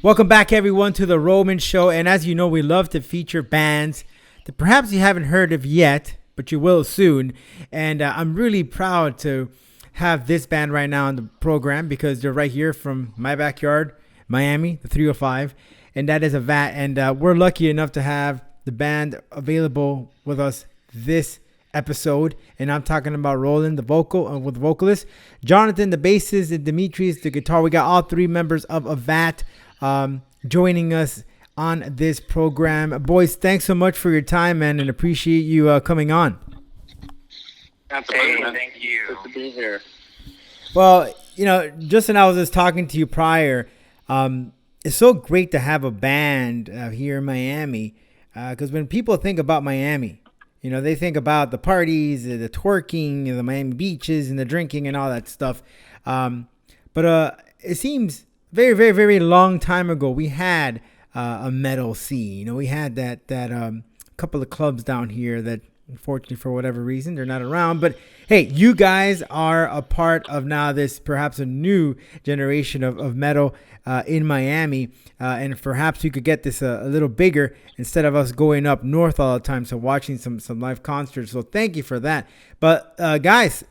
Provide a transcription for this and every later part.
Welcome back, everyone, to the Roman Show. And as you know, we love to feature bands that perhaps you haven't heard of yet, but you will soon. And I'm really proud to have this band right now on the program because they're right here from my backyard, Miami, the 305. And that is AVAT. And we're lucky enough to have the band available with us this episode. And I'm talking about Roland, the vocalist, Jonathan, the bassist, and Demetrius, the guitar. We got all three members of AVAT joining us on this program. Boys, thanks so much for your time, man, and appreciate you coming on. Absolutely, thank you. Good to be here. Well, you know, Justin, I was just talking to you prior. It's so great to have a band here in Miami because when people think about Miami, you know, they think about the parties, the twerking, the Miami beaches, and the drinking and all that stuff. But it seems very, very, very long time ago, we had a metal scene. You know, we had that couple of clubs down here that, unfortunately, for whatever reason, they're not around. But hey, you guys are a part of now this perhaps a new generation of metal in Miami. And perhaps we could get this a little bigger instead of us going up north all the time. So watching some live concerts. So thank you for that. But guys,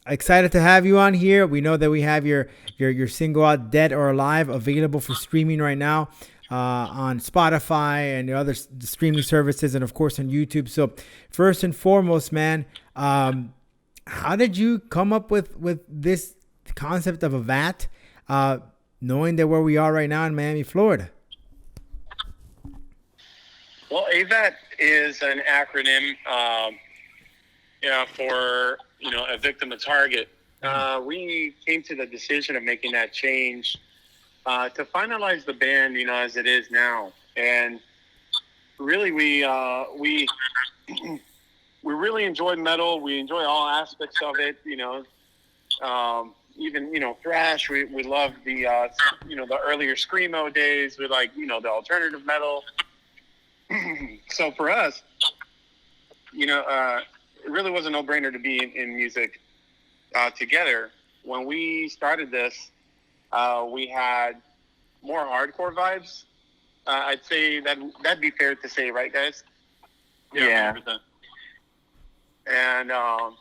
excited to have you on here. We know that we have your single out, Dead or Alive, available for streaming right now on Spotify and the other streaming services, and of course on YouTube. So first and foremost, man, how did you come up with this concept of AVAT, knowing that where we are right now in Miami, Florida? Well, AVAT is an acronym, for a victim, a target. We came to the decision of making that change to finalize the band, as it is now. And really, we really enjoy metal. We enjoy all aspects of it. Even thrash. We love the the earlier screamo days. We like the alternative metal. So for us, it really was a no-brainer to be in music together. When we started this, we had more hardcore vibes. I'd say that'd be fair to say, right, guys? Yeah. 100%.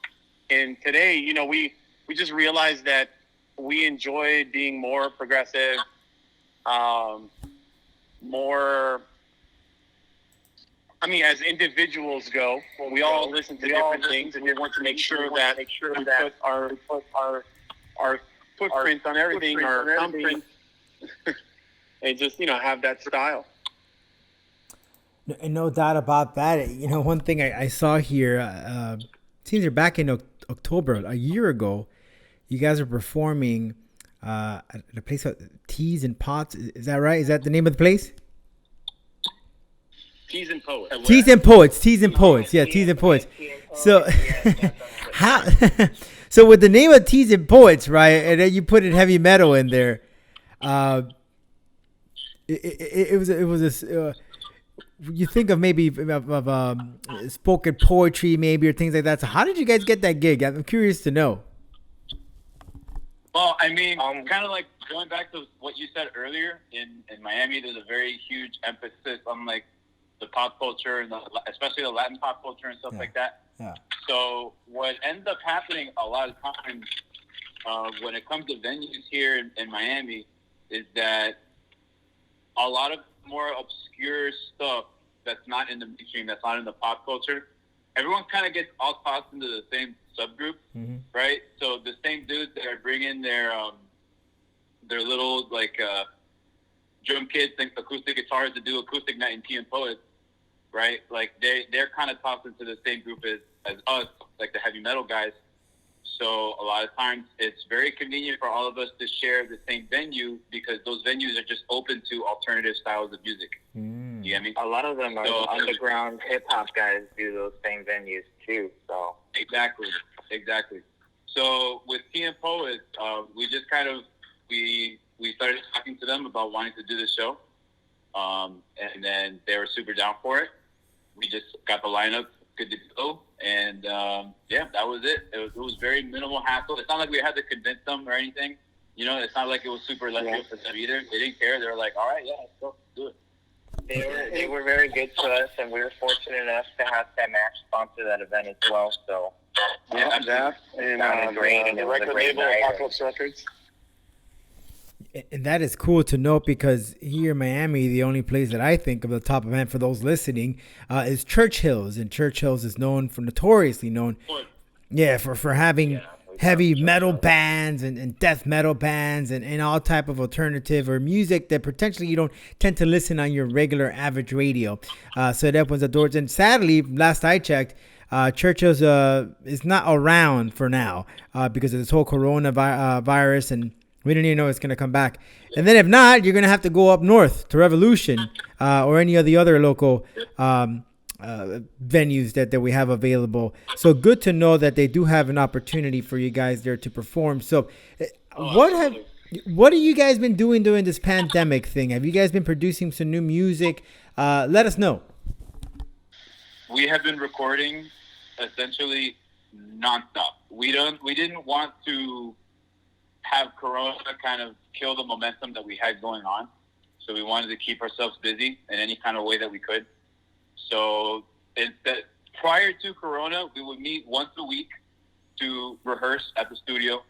And today, we just realized that we enjoy being more progressive, more. I mean, as individuals go, we all listen to different things, and we want to make sure that we put our footprint on everything, our thumbprint, and just have that style. And no doubt about that. One thing I saw here, seems you're back in October, a year ago, you guys are performing at a place called Teas and Pots. Is that right? Is that the name of the place? Teas and Poets. Teas and Poets. Teas and Poets. Yeah, Teas and Poets. So, how? So with the name of Teas and Poets, right, and then you put in heavy metal in there, it was this. You think of maybe of spoken poetry, maybe, or things like that. So how did you guys get that gig? I'm curious to know. Well, I mean, kind of like going back to what you said earlier, in Miami, there's a very huge emphasis on like the pop culture and especially the Latin pop culture and stuff like that. Yeah. So what ends up happening a lot of times when it comes to venues here in Miami is that a lot of more obscure stuff that's not in the mainstream, that's not in the pop culture, everyone kind of gets all tossed into the same subgroup, right? So the same dudes that are bringing their little like drum kits and acoustic guitars to do acoustic night in Tea and Poets, right? Like they're kind of tossed into the same group as us, like the heavy metal guys. So a lot of times it's very convenient for all of us to share the same venue because those venues are just open to alternative styles of music. You get me? A lot of them are underground hip hop guys do those same venues too. So exactly. So with Tea and Poets, we just kind of we started talking to them about wanting to do this show, and then they were super down for it. We just got the lineup good to go, and that was it. It was very minimal hassle. It's not like we had to convince them or anything. You know, it's not like it was super left field for them either. They didn't care. They were like, all right, yeah, let's go, do it. They were very good to us, and we were fortunate enough to have Sam Ash sponsor that event as well. So Yeah, that and great, and the it was a record great label, night. Apocalypse Records. And that is cool to note, because here in Miami, the only place that I think of the top event for those listening is Churchill's, and Churchill's is notoriously known, for having heavy metal bands and death metal bands and all type of alternative or music that potentially you don't tend to listen on your regular average radio. So it opens the doors. And sadly, last I checked, Churchill's is not around for now because of this whole coronavirus, and we didn't even know it's going to come back. And then if not, you're going to have to go up north to Revolution or any of the other local venues that we have available. So good to know that they do have an opportunity for you guys there to perform. So what have you guys been doing during this pandemic thing? Have you guys been producing some new music? Let us know. We have been recording essentially nonstop. We didn't want to have Corona kind of kill the momentum that we had going on. So we wanted to keep ourselves busy in any kind of way that we could. So prior to Corona, we would meet once a week to rehearse at the studio.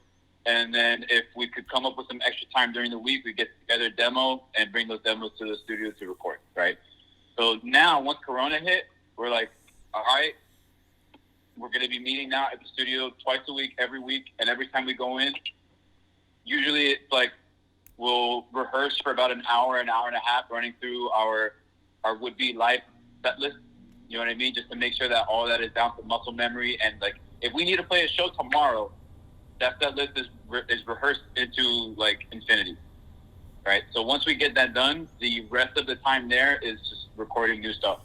And then if we could come up with some extra time during the week, we'd get together a demo and bring those demos to the studio to record, right? So now, once Corona hit, we're like, all right, we're going to be meeting now at the studio twice a week, every week. And every time we go in, usually it's like we'll rehearse for about an hour and a half, running through our would-be live set list. You know what I mean? Just to make sure that all that is down to muscle memory. And like, if we need to play a show tomorrow, that set list is rehearsed into like infinity, right? So once we get that done, the rest of the time there is just recording new stuff.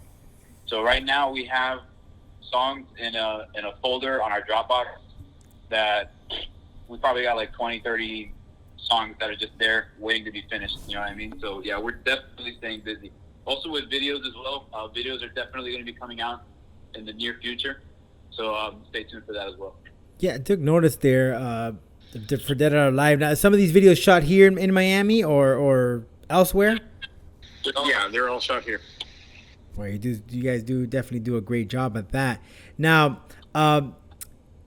So right now we have songs in a folder on our Dropbox that we probably got like 20, 30 songs that are just there waiting to be finished. You know what I mean? So yeah, we're definitely staying busy. Also with videos as well. Videos are definitely going to be coming out in the near future. So stay tuned for that as well. Yeah, I took notice there for Dead or Alive. Now, some of these videos shot here in Miami or elsewhere? Yeah, they're all shot here. Well, you guys definitely do a great job at that. Now,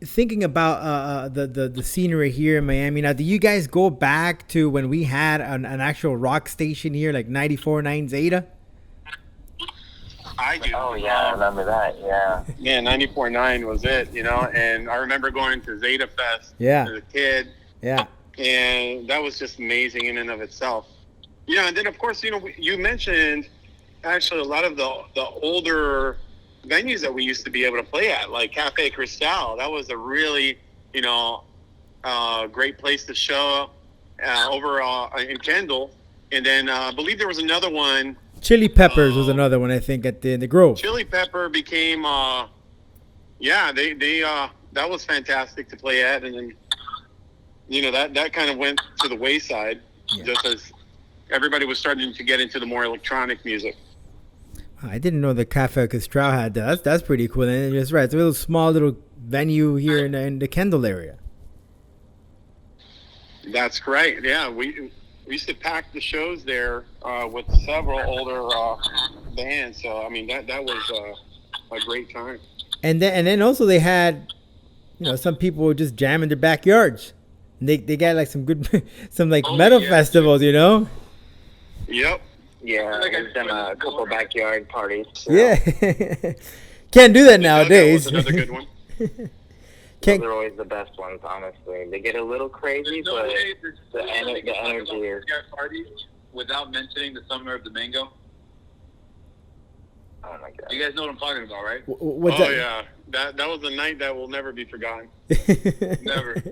thinking about the scenery here in Miami. Now, do you guys go back to when we had an actual rock station here, like 94.9 Zeta? I do. Oh, yeah, I remember that, yeah. Yeah, 94.9 was it, you know, and I remember going to Zeta Fest as a kid. Yeah. And that was just amazing in and of itself. Yeah, and then, of course, you know, you mentioned actually a lot of the older venues that we used to be able to play at, like Cafe Cristal. That was a really, you know, great place to show over in Kendall. And then I believe there was another one. Chili Peppers was another one, I think, at the Grove. Chili Pepper became, that was fantastic to play at. And then, you know, that kind of went to the wayside just as everybody was starting to get into the more electronic music. I didn't know the Cafe Castral had that. That's pretty cool. And it's right. It's a little small little venue here in the Kendall area. That's correct. Yeah, we used to pack the shows there with several older bands. So I mean that was a great time. And then also they had, you know, some people were just jamming their backyards. And they got like some good metal festivals, you know. Yep. Yeah, we've done a couple backyard parties. So. Yeah. Can't do that nowadays. That was another good one. Those are always the best ones, honestly. They get a little crazy, but the energy is... Parties without mentioning the Summer of the Mango. Oh, my God. You guys know what I'm talking about, right? What's that? Yeah. That was a night that will never be forgotten. Never.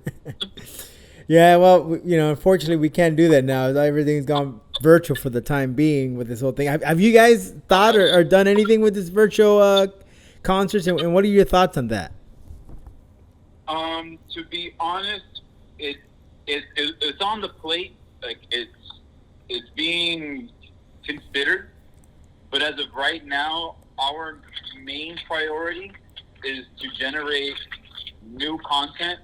Yeah, well, you know, unfortunately, we can't do that now. Everything's gone virtual for the time being with this whole thing. Have you guys thought or done anything with this virtual concerts, and what are your thoughts on that? To be honest, it's on the plate. Like it's being considered, but as of right now, our main priority is to generate new content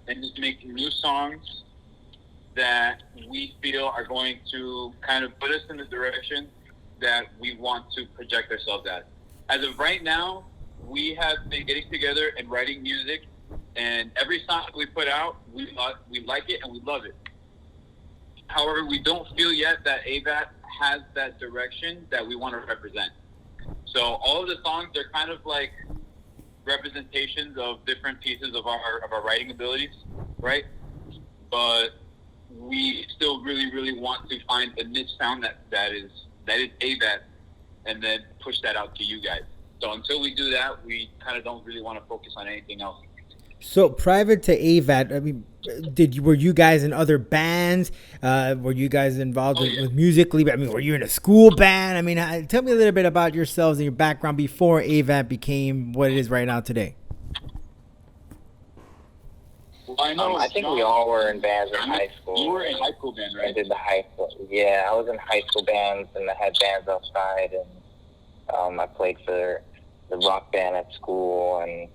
and just make new songs that we feel are going to kind of put us in the direction that we want to project ourselves at. As of right now, we have been getting together and writing music, and every song we put out, we like it and we love it. However, we don't feel yet that AVAT has that direction that we want to represent. So all of the songs are kind of like representations of different pieces of our writing abilities, right? But we still really, really want to find a niche sound that is AVAT, and then push that out to you guys. So until we do that, we kind of don't really want to focus on anything else. So private to AVAT, I mean, were you guys in other bands? Were you guys involved with musically? I mean, were you in a school band? I mean, tell me a little bit about yourselves and your background before AVAT became what it is right now today. Well, I think we all were in bands in high school. You were in high school band, right? I did the high school. Yeah, I was in high school bands, and I had bands outside, and I played for the rock band at school, and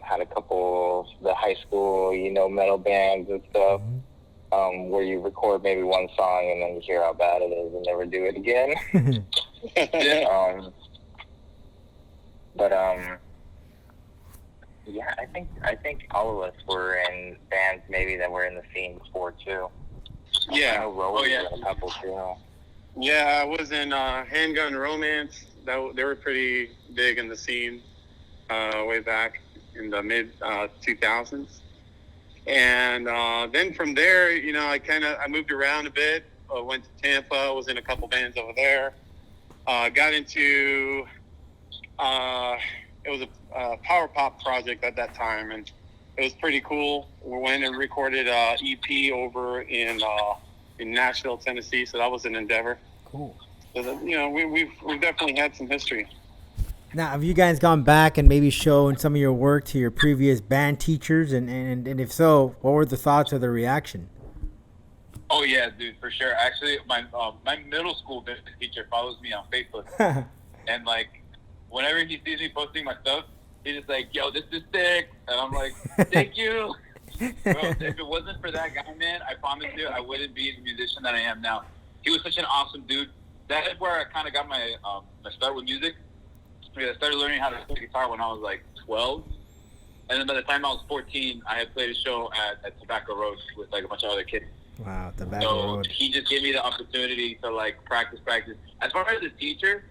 had a couple of the high school, metal bands and stuff, where you record maybe one song and then you hear how bad it is and never do it again. Yeah, I think all of us were in bands maybe that were in the scene before too. Yeah. Was in a couple too. Yeah, I was in Handgun Romance. They were pretty big in the scene way back in the mid 2000s. And then from there, I moved around a bit. Went to Tampa, was in a couple bands over there. Got into, it was a power pop project at that time, and it was pretty cool. We went and recorded an EP over in Nashville, Tennessee, so that was an endeavor. Cool. So, we've definitely had some history. Now, have you guys gone back and maybe shown some of your work to your previous band teachers? And if so, what were the thoughts or the reaction? Oh, yeah, dude, for sure. Actually, my middle school business teacher follows me on Facebook. And, whenever he sees me posting my stuff, he's just like, yo, this is sick. And I'm like, thank you. Bro, if it wasn't for that guy, man, I promise you, I wouldn't be the musician that I am now. He was such an awesome dude. That is where I kind of got my start with music. I started learning how to play guitar when I was 12, and then by the time I was 14, I had played a show at Tobacco Road with a bunch of other kids. Wow, Tobacco Road. He just gave me the opportunity to practice. As far as a teacher,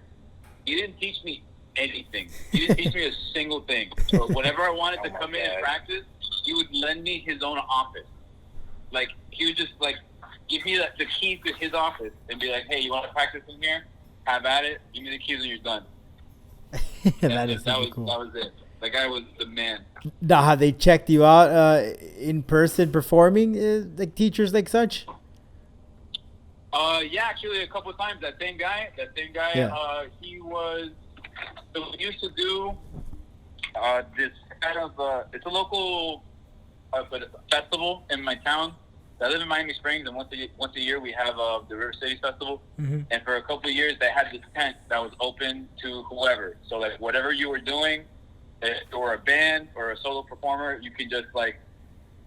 he didn't teach me anything. He didn't teach me a single thing. So whenever I wanted to come in and practice, he would lend me his own office. He would just give me the keys to his office and be like, hey, you want to practice in here? Have at it. Give me the keys and you're done. That was cool. That was it. The guy was the man. Now, have they checked you out in person performing, teachers like such? Yeah, actually a couple of times. That same guy. Yeah. He used to do this kind of it's a local festival in my town. I live in Miami Springs, and once a year we have the River City Festival. Mm-hmm. And for a couple of years, they had this tent that was open to whoever. So, whatever you were doing, or a band or a solo performer, you can just,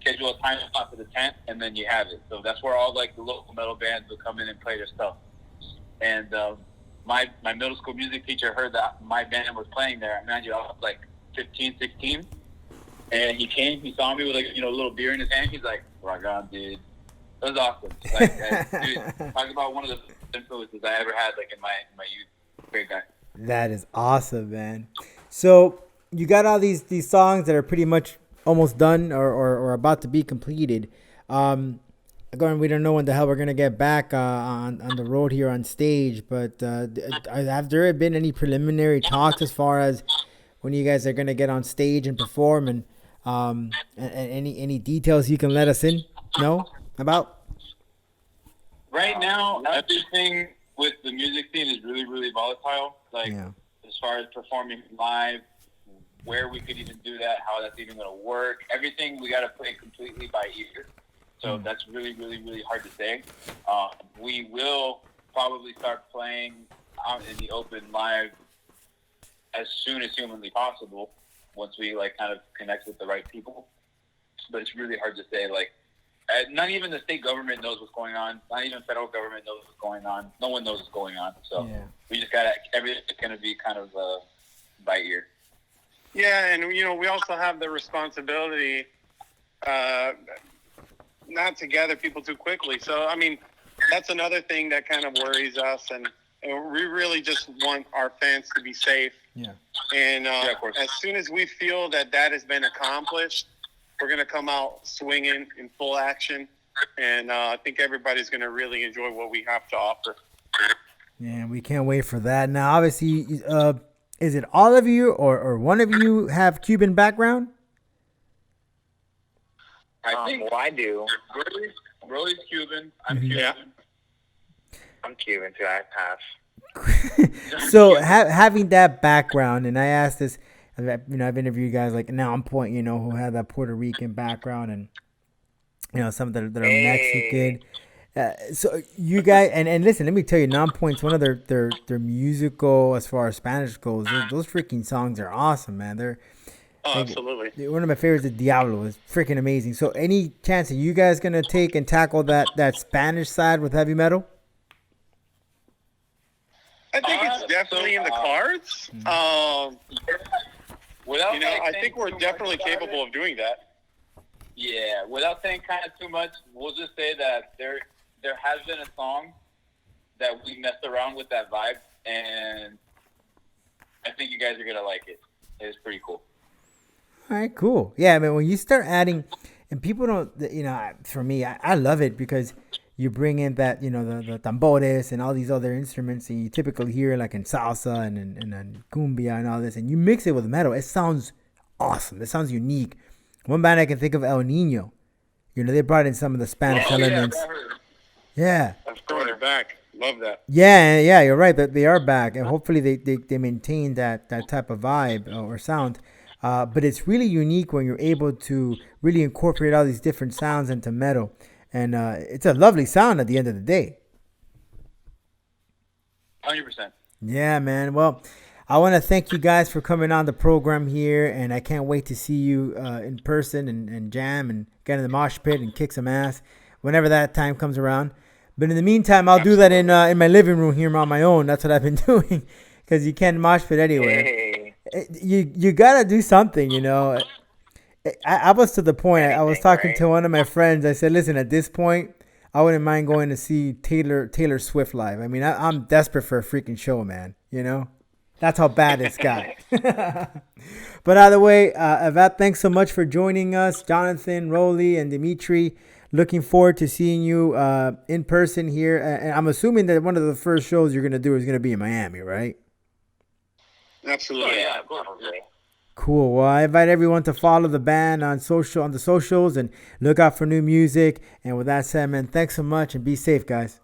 schedule a time slot for the tent, and then you have it. So that's where all, the local metal bands would come in and play their stuff. And my middle school music teacher heard that my band was playing there. Mind you, I was, 15, 16. And he came, he saw me with, a little beer in his hand. He's like, rock on, dude. It was awesome. Dude, talk about one of the influences I ever had, in my youth. Great guy. That is awesome, man. So you got all these songs that are pretty much almost done or about to be completed. Again, we don't know when the hell we're going to get back on the road here on stage, but have there been any preliminary talks as far as when you guys are going to get on stage and perform, and any details you can let us know about? Right now, everything with the music scene is really, really volatile. As far as performing live, where we could even do that, how that's even going to work. Everything we got to play completely by ear. So that's really, really, really hard to say. We will probably start playing out in the open live as soon as humanly possible, once we kind of connect with the right people. But it's really hard to say not even the state government knows what's going on. Not even federal government knows what's going on. No one knows what's going on. So we just got everything's going to be kind of by ear. Yeah, and we also have the responsibility not to gather people too quickly. So I mean, that's another thing that kind of worries us, and we really just want our fans to be safe. Yeah. And as soon as we feel that has been accomplished, we're going to come out swinging in full action. And I think everybody's going to really enjoy what we have to offer. Yeah, we can't wait for that. Now, obviously, is it all of you or one of you have Cuban background? I think I do. Rolly's Cuban. I'm Cuban. Yeah. I'm Cuban too. I pass. So having that background, and I asked this, I've interviewed guys like Now on Point, who have that Puerto Rican background, and some that are Mexican. So you guys, and listen, let me tell you, Now on Point's one of their musical, as far as Spanish goes. Those freaking songs are awesome, man. They're absolutely. One of my favorites is Diablo. It's freaking amazing. So any chance that you guys gonna take and tackle that Spanish side with heavy metal? I think it's definitely in the cards. I think we're definitely capable of doing that. Yeah, without saying kind of too much, we'll just say that there has been a song that we messed around with that vibe, and I think you guys are gonna like it. It's pretty cool. All right, cool. Yeah, I mean, when you start adding, and people don't, for me, I love it because you bring in that, the tambores and all these other instruments, and you typically hear like in salsa and cumbia and all this, and you mix it with metal. It sounds awesome. It sounds unique. One band I can think of, El Nino. They brought in some of the Spanish elements. Yeah. Of course, they're back. Love that. Yeah, you're right. That they are back, and hopefully they maintain that type of vibe or sound. But it's really unique when you're able to really incorporate all these different sounds into metal. And it's a lovely sound at the end of the day. 100%. Yeah, man. Well, I want to thank you guys for coming on the program here. And I can't wait to see you in person and jam and get in the mosh pit and kick some ass whenever that time comes around. But in the meantime, I'll do that in my living room here on my own. That's what I've been doing because you can't mosh pit anywhere. Hey. You got to do something, I was to the point. I was talking to one of my friends. I said, "Listen, at this point, I wouldn't mind going to see Taylor Swift live. I mean, I'm desperate for a freaking show, man. That's how bad it's got." But either way, AVAT, thanks so much for joining us, Jonathan, Rolly, and Dimitri. Looking forward to seeing you in person here. And I'm assuming that one of the first shows you're gonna do is gonna be in Miami, right? Absolutely. Yeah, of course. Cool. Well, I invite everyone to follow the band on the socials and look out for new music. And with that said, man, thanks so much and be safe, guys.